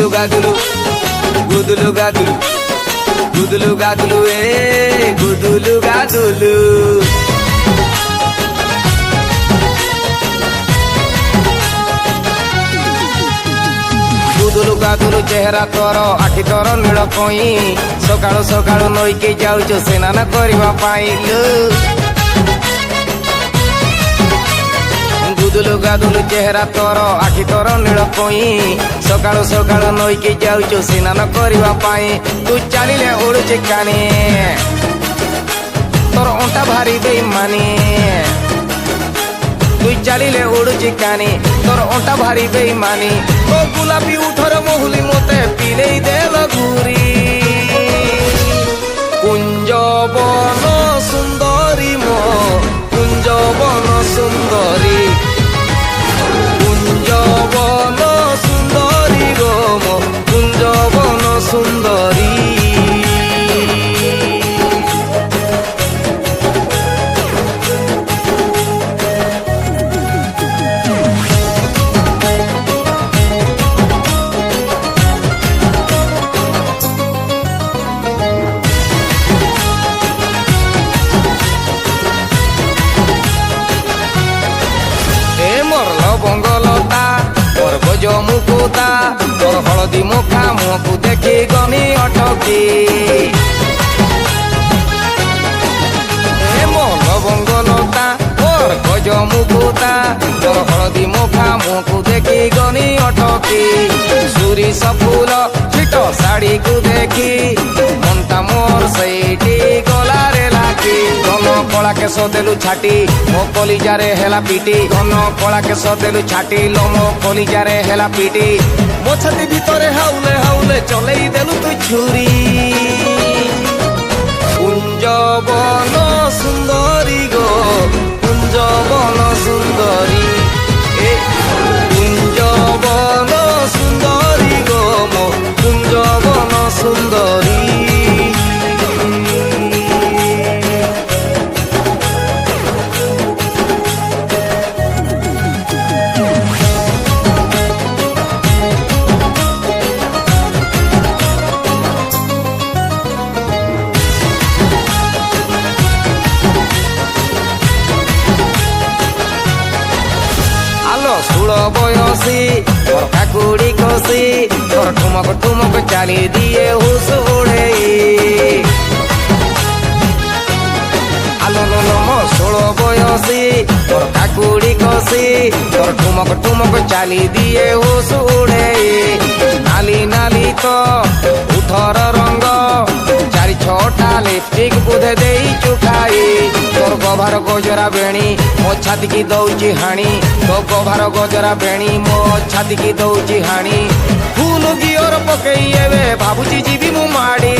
గుదులు గదులు గుదులు గదులు గుదులు గదులు గుదులు గదులు గుదులు గదులు চেহারা ତୋର ଆଖି ତୋର ନୀଳ କଇଁ ସକାଳୁ ସକାଳୁ ନଈକି ଯାଉଛୁ ସ୍ନାନ କରିବା ପାଇଁ ଗୁଦୁଲୁ ଗାଦୁଲୁ চেহারা ତୋର ଆଖି ତୋର ନୀଳ କଇଁ ସକାଳୁ ସକାଳୁ ନଈକି ଯାଉଛୁ ସ୍ନାନ କରିବା ପାଇଁ ତୁ ଚାଲିଲେ ଉଡୁଛି କାନି ତୋର ଅଣ୍ଟା ଭାରି ବେଇମାନି तु चालिले उड़ुची कानी तोर अंटा भारी बेईमानी ओ गुलाबी उठर महुली मोते पिले देल घूरी कुंजवन सुंदरी मो कुंजवन सुंदरी कुंजवन सुंदरी गो मो कुंजवन सुंदरी बंगलता तोर गज मुकुता तोर हलदी मुखा मुहकु देखी गनी अटकी मल बंगलता तोर गज मुकुता तोर हलदी मुखा मुहकु देखी गनी अटकी सुरी सफुल छिट शाड़ी को देखी मनटा मोर सैटी गलारे लागी घन कला केस देलु छाटी मो कलिजारे हेला पिटी घन कला केस देलु छाटी लो मो कलिजारे हेला पिटी मो छाती भितरे हाउले हाउले चलेई देलु तु छुरी कुंजवन सुंदरी गो कुंजवन सुंदरी कुंजवन सुंदरी गो मो कुंजवन सुंदरी षोल बयसी तोर काकुड़ी कसी तोर ठुमक ठुमक चाली दिए हुस उड़े आलो लो लो मो 16 बयसी तोर काकुड़ी कसी तोर ठुमक ठुमक चाली दिए हुस उड़े नाली नाली तो उठर रंग चारि छटा लिपस्टिक बुधे दे चुखाई तोर गभार गजरा बेणी मो छाती की दौची हाणी तो गभार गजरा बेणी मो छाती की दौची हाणी फूल गियर पकई एवे भाबुची जीवी मु माड़ी